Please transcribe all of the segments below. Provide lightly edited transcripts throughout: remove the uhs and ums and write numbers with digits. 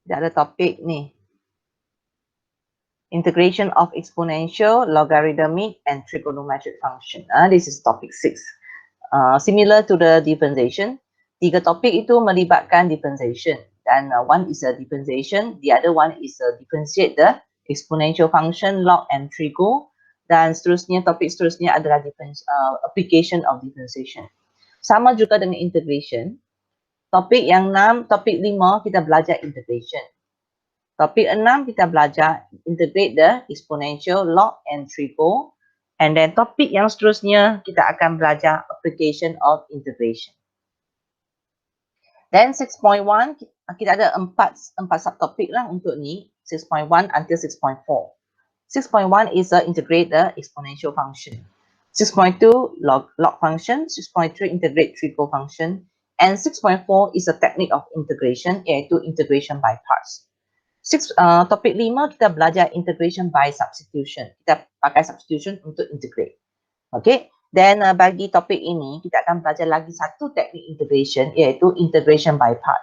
Kita ada topik ni. Integration of exponential, logarithmic and trigonometric function. This is topic 6. Similar to the differentiation, 3 topik itu melibatkan differentiation. Dan one is a differentiation, the other one is a differentiate the exponential function, log and trigo. Dan seterusnya, topik seterusnya adalah application of differentiation. Sama juga dengan integration. Topik yang 6, topik 5 kita belajar integration. Topik 6 kita belajar integrate the exponential, log and trigo. And then topik yang seterusnya kita akan belajar application of integration. Then 6.1 kita ada 4 subtopik lah untuk ni, 6.1 until 6.4. 6.1 is integrate the exponential function. 6.2 log function, 6.3 integrate trigo function, and 6.4 is a technique of integration, iaitu integration by parts. Topik 5 kita belajar integration by substitution. Kita pakai substitution untuk integrate. Okay. Then bagi topik ini kita akan belajar lagi satu teknik integration, iaitu integration by part.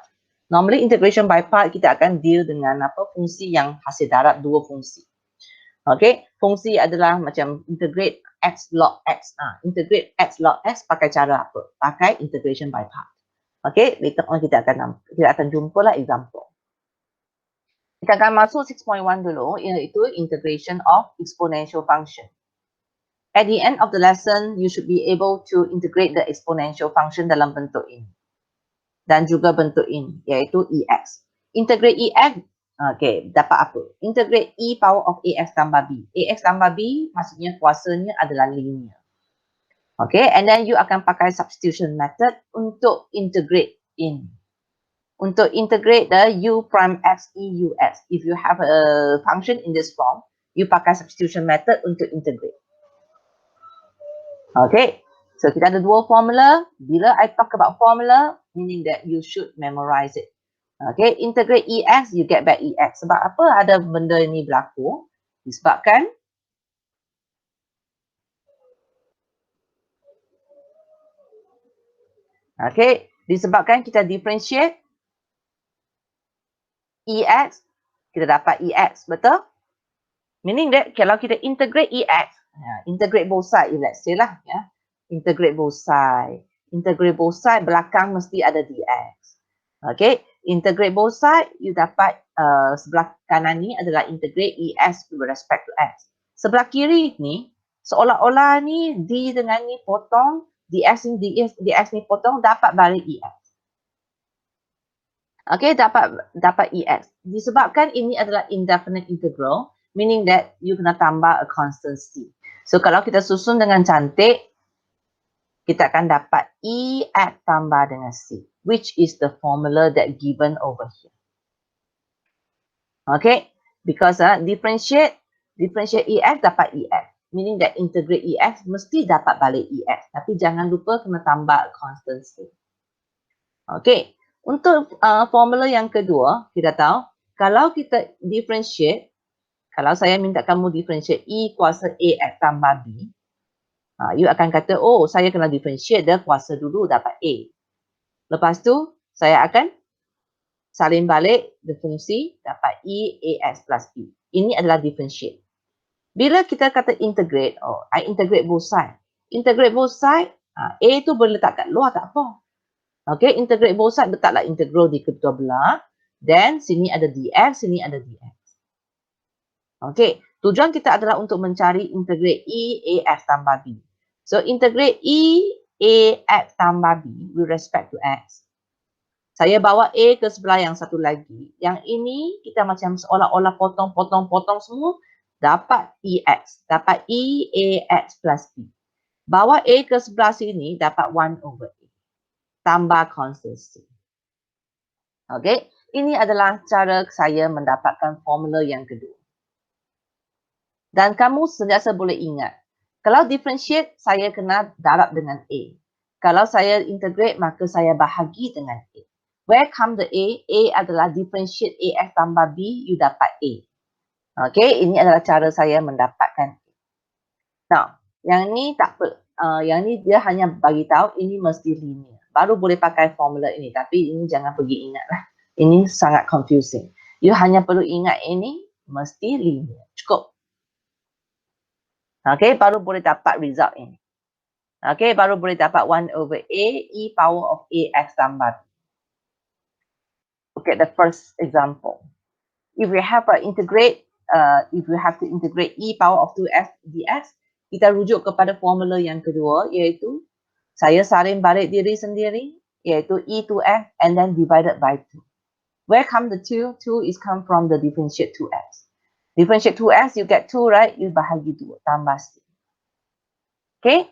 Normally integration by part kita akan deal dengan fungsi yang hasil darab dua fungsi. Okay. Fungsi adalah macam integrate x log x. Integrate x log x pakai cara apa? Pakai integration by part. Okay. Later on kita akan jumpa lah example. Kita akan masuk 6.1 dulu, iaitu integration of exponential function. At the end of the lesson, you should be able to integrate the exponential function dalam bentuk ini. Dan juga bentuk ini, iaitu EX. Integrate EX, okay, dapat apa? Integrate E power of AX tambah B. AX tambah B, maksudnya kuasanya adalah linear. Okay, and then you akan pakai substitution method untuk integrate in. Untuk integrate the u prime x e u x. If you have a function in this form, you pakai substitution method untuk integrate. Okay, so kita ada dua formula. Bila I talk about formula, meaning that you should memorize it. Okay, integrate ex, you get back ex. Sebab apa ada benda ini berlaku? Disebabkan disebabkan kita differentiate EX, kita dapat EX, betul? Meaning that kalau kita integrate EX, integrate both side, let's say lah, ya. Integrate both side. Integrate both side, belakang mesti ada DX. Okay, integrate both side, you dapat sebelah kanan ni adalah integrate EX with respect to X. Sebelah kiri ni, seolah-olah ni D dengan ni potong, DX ni potong, dapat balik EX. Okay, dapat EX. Disebabkan ini adalah indefinite integral, meaning that you kena tambah a constant C. So, kalau kita susun dengan cantik, kita akan dapat EX tambah dengan C, which is the formula that given over here. Okay, because differentiate EX dapat EX, meaning that integrate EX mesti dapat balik EX. Tapi jangan lupa kena tambah a constant C. Okay. Untuk formula yang kedua, kita tahu kalau kita differentiate, kalau saya minta kamu differentiate E kuasa AX tambah B, you akan kata, oh saya kena differentiate dia kuasa dulu dapat A. Lepas tu, saya akan salin balik the fungsi dapat E AX plus B. Ini adalah differentiate. Bila kita kata integrate, I integrate both side. Integrate both side, A tu boleh letak kat luar tak apa. Okay, integrate both side, letaklah integral di kedua belah. Then, sini ada dx, sini ada dx. Okay, tujuan kita adalah untuk mencari integrate E AX tambah B. So, integrate E AX tambah B with respect to X. Saya bawa A ke sebelah yang satu lagi. Yang ini, kita macam seolah-olah potong semua. Dapat EX, dapat E AX plus B. Bawa A ke sebelah sini, dapat 1 over A. Tambah konstansi. Okay, ini adalah cara saya mendapatkan formula yang kedua. Dan kamu sentiasa boleh ingat, kalau differentiate, saya kena darab dengan A. Kalau saya integrate, maka saya bahagi dengan A. Where come the A? A adalah differentiate AX tambah B, you dapat A. Okay, ini adalah cara saya mendapatkan A. Now, yang ni tak apa. Yang ni dia hanya bagi tahu ini mesti linear. Baru boleh pakai formula ini. Tapi ini jangan pergi ingat lah. Ini sangat confusing. You hanya perlu ingat ini mesti linear. Cukup. Okay, baru boleh dapat result ini. Okay, baru boleh dapat 1 over A e power of AX tambah. Look at the first example. If we have to integrate e power of 2x dx, kita rujuk kepada formula yang kedua, iaitu saya salin balik diri sendiri, iaitu e2x and then divided by 2. Where come the 2? 2 is come from the differentiate 2x. Differentiate 2x, you get 2, right? You bahagi 2, tambah C. Okay?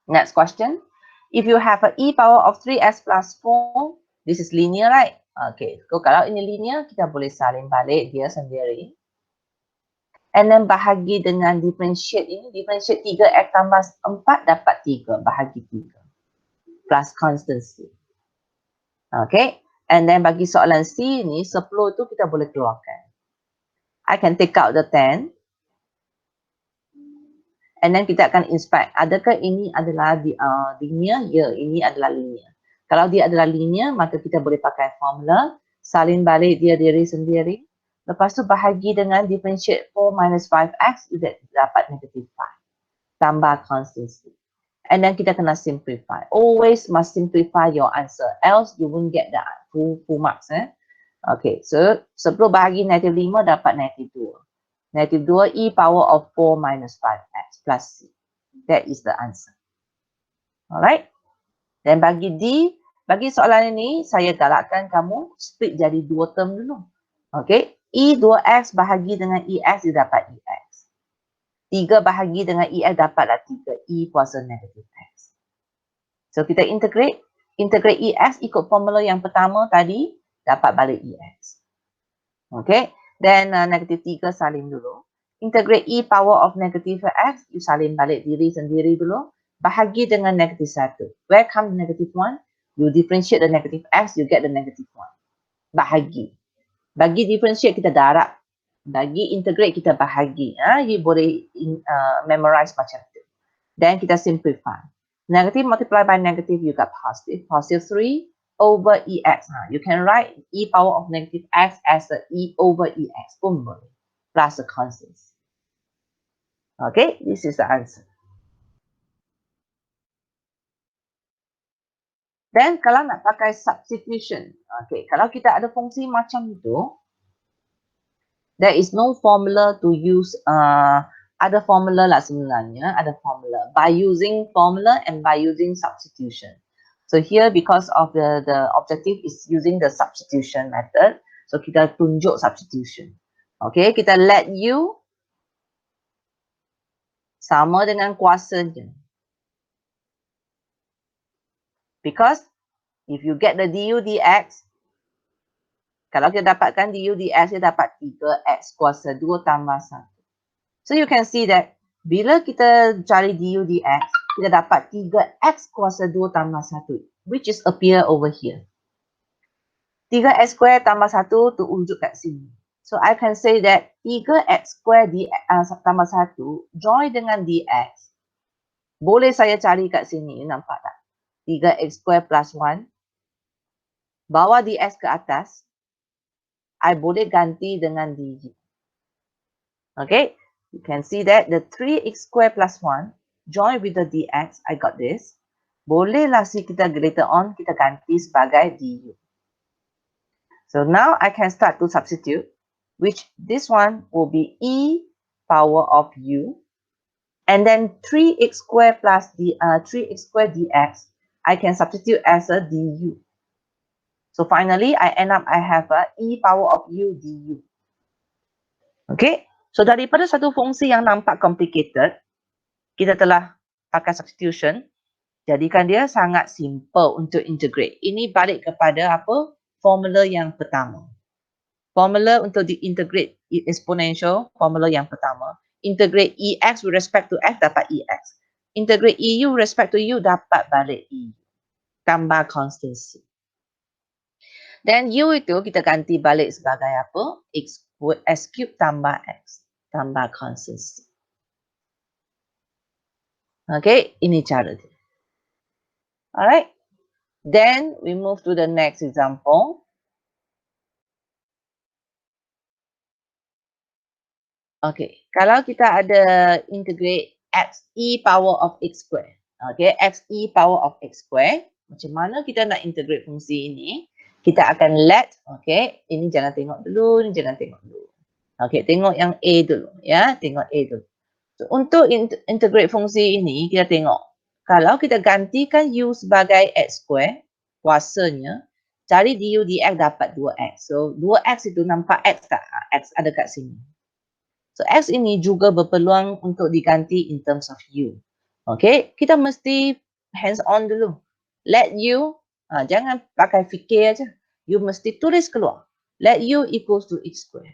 Next question. If you have an e power of 3x plus 4, this is linear, right? Okay, so kalau ini linear, kita boleh salin balik dia sendiri. And then bahagi dengan differentiate ini, differentiate 3x tambah 4 dapat 3, bahagi 3. Plus constancy. Okay, and then bagi soalan C ni, 10 tu kita boleh keluarkan. I can take out the 10. And then kita akan inspect, adakah ini adalah linear? Ya, ini adalah linear. Kalau dia adalah linear, maka kita boleh pakai formula, salin balik dia diri sendiri. Lepas tu bahagi dengan differentiate 4 minus 5x, you dapat negative 5. Tambah constancy. And then kita kena simplify. Always must simplify your answer, else you won't get the full marks. Okay, so 10 bahagi negative 5 dapat negative 2. Negative 2 e power of 4 minus 5x plus c. That is the answer. Alright. Dan bagi D, bagi soalan ini, saya galakkan kamu split jadi 2 term dulu. Okay. E2x bahagi dengan EX, dia dapat EX. 3 bahagi dengan EX, dapatlah 3. E kuasa negative X. So, kita integrate. Integrate EX ikut formula yang pertama tadi, dapat balik EX. Okay. Then, negative 3 salin dulu. Integrate E power of negative X, you salin balik diri sendiri dulu. Bahagi dengan negative 1. Where come the negative 1? You differentiate the negative X, you get the negative 1. Bahagi. Bagi differentiate, kita darab. Bagi integrate, kita bahagi. You boleh memorize macam tu. Then, kita simplify. Negative multiply by negative, you got positive. Positive 3 over EX. You can write E power of negative X as a E over EX. Pun boleh. Plus the constants. Okay, this is the answer. Then kalau nak pakai substitution, okay, kalau kita ada fungsi macam itu, there is no formula to use. Ada formula lah sebenarnya, ada formula by using formula and by using substitution. So here because of the objective is using the substitution method, so kita tunjuk substitution. Okay, kita let U sama dengan kuasanya. Because if you get the du dx, kalau kita dapatkan du dx, dia dapat 3x kuasa 2 tambah 1. So you can see that bila kita cari du dx, kita dapat 3x kuasa 2 tambah 1, which is appear over here. 3x square tambah 1 tu unjuk kat sini. So I can say that 3x square tambah 1 join dengan dx. Boleh saya cari kat sini, nampak tak? 3x square plus 1. Bawa dx ke atas. I boleh ganti dengan du. Okay. You can see that the 3x square plus 1 join with the dx. I got this. Bolehlah kita later on kita ganti sebagai du. So now I can start to substitute, which this one will be e power of u. And then 3x square plus 3x square dx, I can substitute as a du. So finally, I have a e power of u du. Okay, so daripada satu fungsi yang nampak complicated, kita telah pakai substitution, jadikan dia sangat simple untuk integrate. Ini balik kepada apa? Formula yang pertama. Formula untuk di-integrate exponential, formula yang pertama. Integrate EX with respect to X, dapat EX. Integrate EU with respect to U, dapat balik EU. Tambah constancy. Then U itu kita ganti balik sebagai apa? X cube tambah X. Tambah constancy. Okay, ini cara dia. Alright. Then we move to the next example. Okay, kalau kita ada integrate x e power of x square. Okay, x e power of x square. Macam mana kita nak integrate fungsi ini? Kita akan let, okay, ini jangan tengok dulu, ini jangan tengok dulu. Okay, tengok yang A dulu, ya, tengok A dulu. So, untuk integrate fungsi ini, kita tengok. Kalau kita gantikan U sebagai x square, kuasanya, cari du dx dapat 2x. So, 2x itu nampak x tak? X ada kat sini. So, X ini juga berpeluang untuk diganti in terms of U. Okay, kita mesti hands on dulu. Let U, jangan pakai fikir aja. You mesti tulis keluar. Let U equals to x square.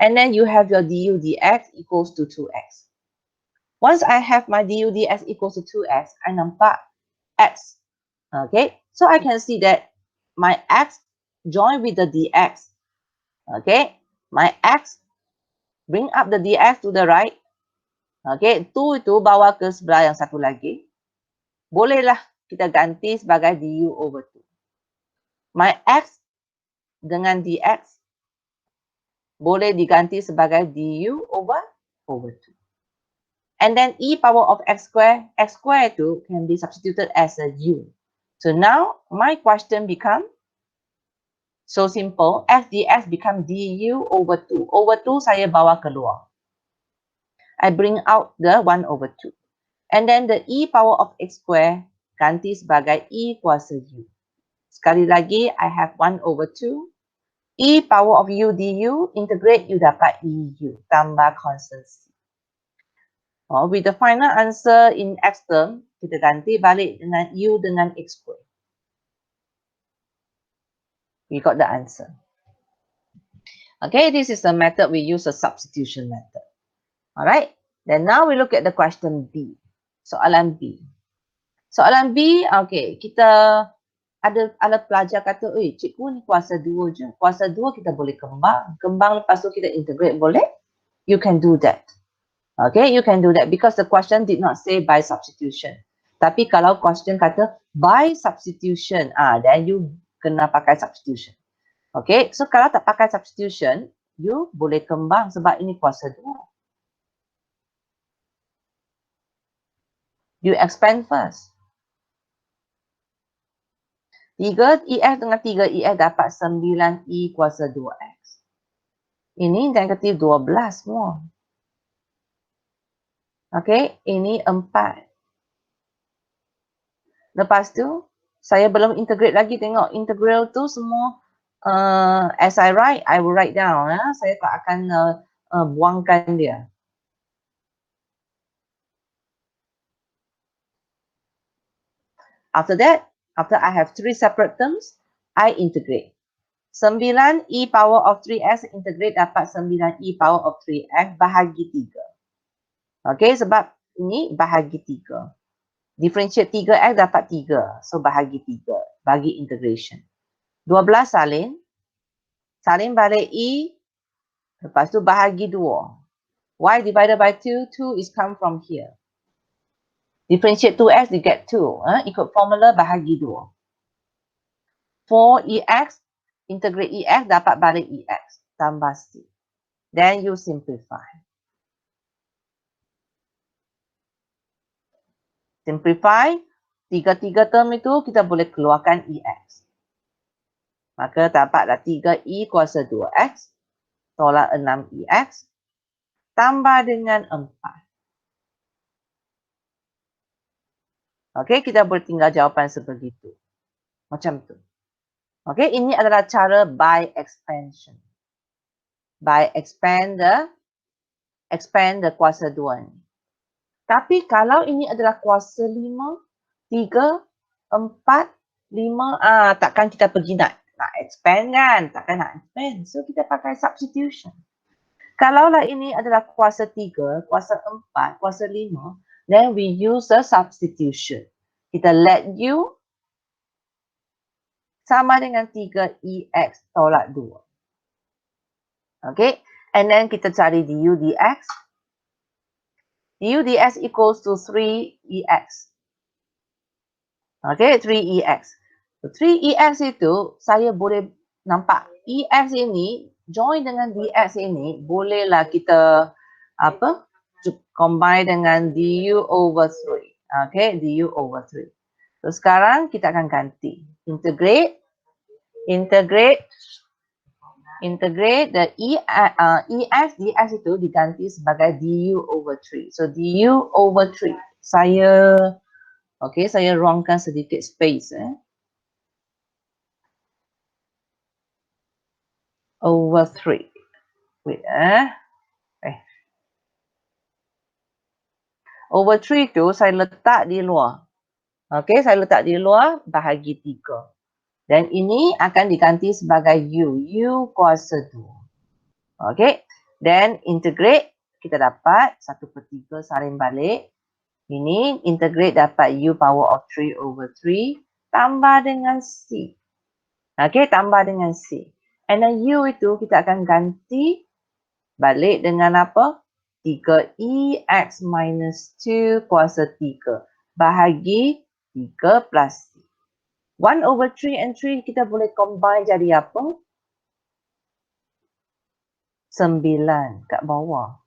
And then you have your du dx equals to 2x. Once I have my du dx equals to 2x, I nampak x. Okay, so I can see that my x join with the dx. Okay, my x bring up the dx to the right. Okay, 2 itu bawa ke sebelah yang satu lagi. Bolehlah kita ganti sebagai du over 2. My x dengan dx boleh diganti sebagai du over 2. And then e power of x square itu can be substituted as a u. So now my question become so simple. F dx become du over 2. Over 2 saya bawa keluar. I bring out the 1 over 2. And then the e power of x square ganti sebagai e kuasa u. Sekali lagi, I have 1 over 2. E power of u du, integrate u dapat eu, tambah constant c. With the final answer in x term, kita ganti balik dengan u dengan x square. We got the answer. Okay, this is the method we use, a substitution method. Alright, then now we look at the question B. Soalan B. Soalan B, okay, kita ada pelajar kata, cikgu ni kuasa 2 je. Kuasa 2 kita boleh kembang. Kembang lepas tu kita integrate, boleh? You can do that. Okay, you can do that because the question did not say by substitution. Tapi kalau question kata by substitution, then you kena pakai substitution. Okay, so kalau tak pakai substitution, you boleh kembang sebab ini kuasa 2. You expand first. 3EF dengan 3EF dapat 9E kuasa 2X. Ini negatif 12 semua. Okay, ini 4. Lepas tu, saya belum integrate lagi. Tengok, integral tu semua as I write, I will write down. Saya tak akan buangkan dia. After that, after I have 3 separate terms, I integrate. 9 e power of 3x integrate dapat 9 e power of 3x bahagi 3. Okay, sebab ini bahagi 3. Differentiate 3x dapat 3. So, bahagi 3. Bagi integration. 12 salin. Salin balik e. Lepas tu bahagi 2. Y divided by 2. 2 is come from here. Differentiate 2x, you get 2. Ikut formula bahagi 2. 4ex, integrate ex, dapat balik ex. Tambah c. Then you simplify. Simplify, 3 term itu kita boleh keluarkan ex. Maka dapatlah 3e kuasa 2x, tolak 6ex, tambah dengan 4. Okey, kita boleh tinggal jawapan sebegitu. Macam tu. Okey, ini adalah cara by expansion. By expand the kuasa 2 ni. Tapi kalau ini adalah kuasa 5, 3, 4, 5, takkan kita pergi nak expand kan? Takkan nak expand. So, kita pakai substitution. Kalaulah ini adalah kuasa 3, kuasa 4, kuasa 5, then we use a substitution. Kita let u sama dengan 3ex tolak 2. Okay. And then kita cari du dx. Du dx equals to 3ex. Okay, 3ex. So, 3ex itu saya boleh nampak ex ini join dengan dx ini bolehlah kita apa? Combine dengan du over 3. Okay, du over 3. So sekarang kita akan ganti. Integrate the EX dx itu diganti sebagai du over 3. So du over 3. Saya ruangkan sedikit space. Over 3. Wait. Over 3 tu saya letak di luar. Okay, saya letak di luar bahagi 3. Dan ini akan diganti sebagai u kuasa 2. Okay, then integrate, kita dapat 1/3 salin balik. Ini integrate dapat u power of 3 over 3 tambah dengan c. Okay, tambah dengan c. And then u itu kita akan ganti balik dengan apa? 3ex minus 2 kuasa 3 bahagi 3 plus c. 1 over 3 and 3 kita boleh combine jadi apa? 9 kat bawah.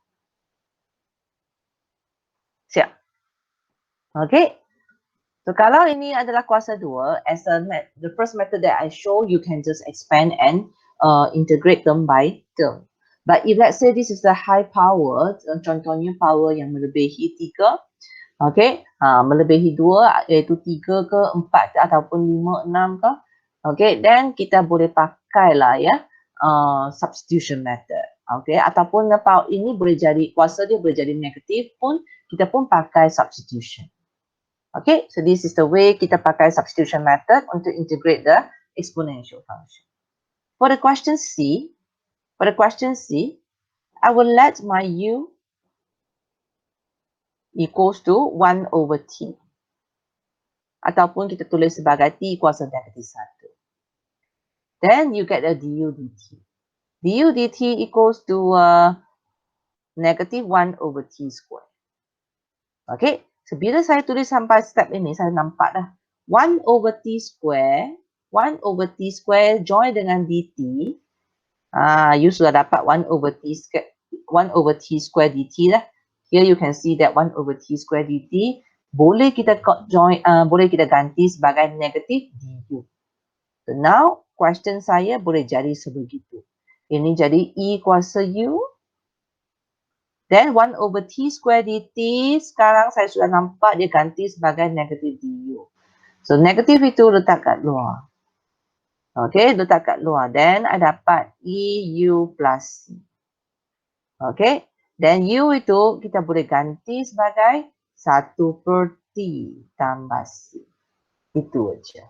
Siap. Okay. So kalau ini adalah kuasa 2, as the first method that I show, you can just expand and integrate term by term. But if let's say this is the high power, contohnya power yang melebihi 3, okay, melebihi 2 iaitu 3 ke 4 ataupun 5, 6 ke, okay, then kita boleh pakailah ya substitution method, okay, ataupun ini boleh jadi kuasa dia boleh jadi negatif pun kita pun pakai substitution. Okay, so this is the way kita pakai substitution method untuk integrate the exponential function. For the question C, I will let my u equals to 1 over t. Ataupun kita tulis sebagai t kuasa negatif 1. Then you get a du dt. Du dt equals to negative 1 over t square. Okay, so bila saya tulis sampai step ini, saya nampak dah 1 over t square join dengan dt. You sudah dapat 1 over t square dt lah. Here you can see that 1 over t square dt boleh kita ganti sebagai negatif du. So now question saya boleh jadi sebegitu. Ini jadi e kuasa u. Then 1 over t square dt sekarang saya sudah nampak dia ganti sebagai negatif du. So negatif itu letak kat luar. Okay, letak kat luar. Then I dapat EU plus C. Okay, then U itu kita boleh ganti sebagai 1/T tambah C. Itu aja.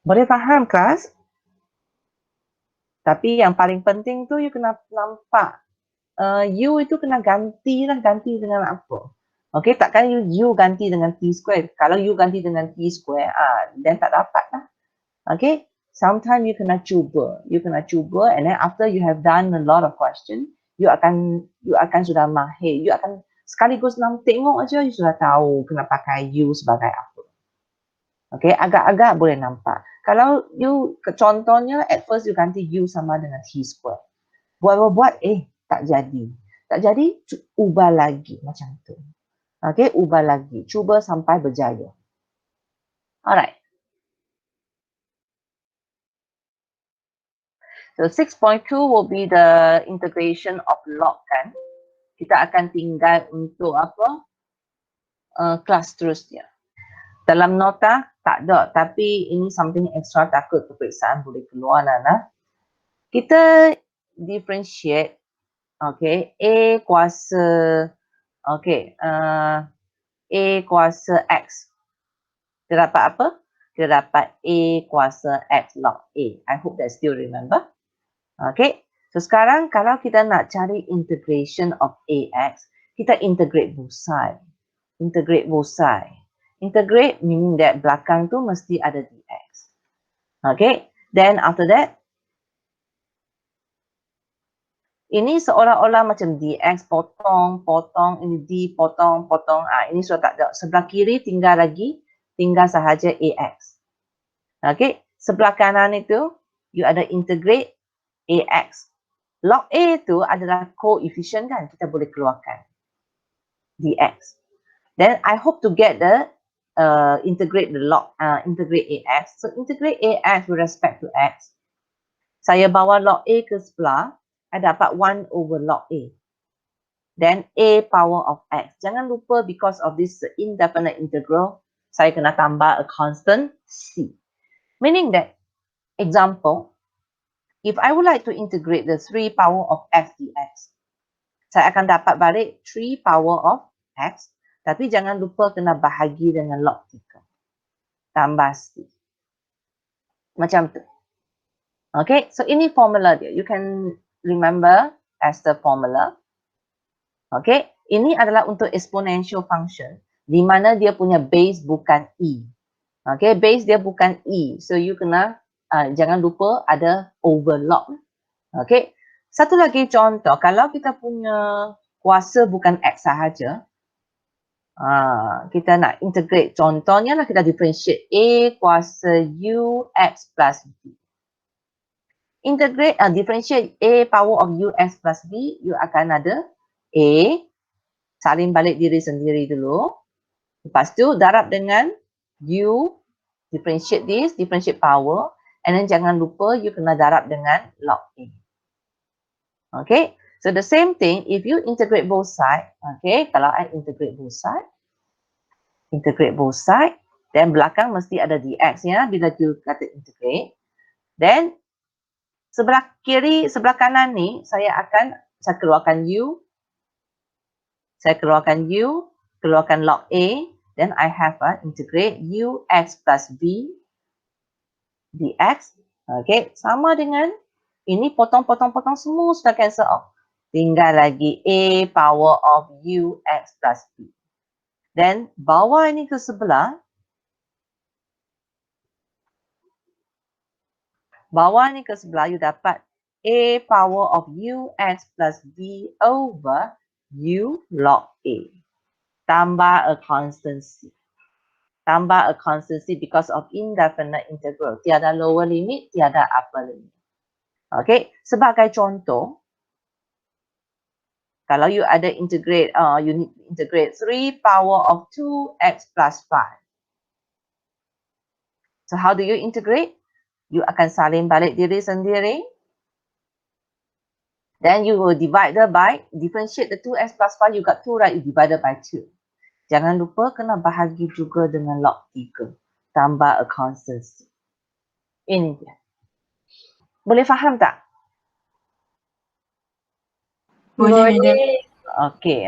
Boleh faham kelas? Tapi yang paling penting tu you kena nampak. U itu kena ganti dengan apa? Okay, takkan U ganti dengan T square. Kalau U ganti dengan T square, then tak dapat lah. Okay, sometimes you kena cuba and then after you have done a lot of question, you akan sudah mahir, you akan sekaligus tengok aja you sudah tahu kena pakai U sebagai apa. Okay, agak-agak boleh nampak. Kalau you contohnya at first you ganti U sama dengan T square. Buat tak jadi, ubah lagi macam tu. Okay, ubah lagi, cuba sampai berjaya. Alright. So 6.2 will be the integration of log kan. Kita akan tinggal untuk apa? Kelas seterusnya. Dalam nota tak ada, tapi ini something extra takut peperiksaan boleh keluar Nana. Kita differentiate, okay, A kuasa X. Kita dapat apa? Kita dapat A kuasa X log A. I hope that still remember. Okay, so sekarang kalau kita nak cari integration of AX, kita integrate both side. Integrate meaning that belakang tu mesti ada dx. Okay, then after that, ini seolah-olah macam dx potong, ini d potong. Ini sudah tak ada. Sebelah kiri tinggal sahaja AX. Okay, sebelah kanan itu, you ada integrate AX log A tu adalah koefisien kan, kita boleh keluarkan dx. Then I hope to get the integrate AX. So integrate AX with respect to X. Saya bawa log A ke sebelah, I dapat 1 over log A. Then A power of X. Jangan lupa because of this indefinite integral, saya kena tambah a constant C. Meaning that, example, if I would like to integrate the 3 power of X dx, saya akan dapat balik 3 power of X. Tapi jangan lupa kena bahagi dengan log 3. Tambah C. Macam tu. Okay, so ini formula dia. You can remember as the formula. Okay, ini adalah untuk exponential function. Di mana dia punya base bukan E. Okay, base dia bukan E. So you kena, jangan lupa ada overlog. Okay, satu lagi contoh. Kalau kita punya kuasa bukan X sahaja, kita nak integrate, contohnya lah kita differentiate A kuasa U X plus B. Integrate, differentiate A power of U X plus B, you akan ada A, salin balik diri sendiri dulu. Lepas tu darab dengan U, differentiate this, differentiate power, and then jangan lupa you kena darab dengan log A. Okay, so the same thing, if you integrate both sides, okay, kalau I integrate both sides, then belakang mesti ada dx ya, bila you kata integrate. Then, sebelah kiri, sebelah kanan ni, saya keluarkan U, keluarkan log A, then I have integrate U X plus B dx. Okay, sama dengan ini potong-potong-potong semua sudah cancel off. Tinggal lagi A power of U X plus B. Then, bawa ini ke sebelah. You dapat A power of U X plus B over U log A. Tambah a constancy. Because of indefinite integral. Tiada lower limit, tiada upper limit. Okay, sebagai contoh, kalau you ada integrate, you need to integrate 3 power of 2x plus 5. So how do you integrate? You akan salin balik diri sendiri. Then you will divide by, differentiate the 2x plus 5, you got 2 right, you divide by 2. Jangan lupa kena bahagi juga dengan log 3. Tambah a constancy. Ini dia. Boleh faham tak? Boleh, Madam. Okay.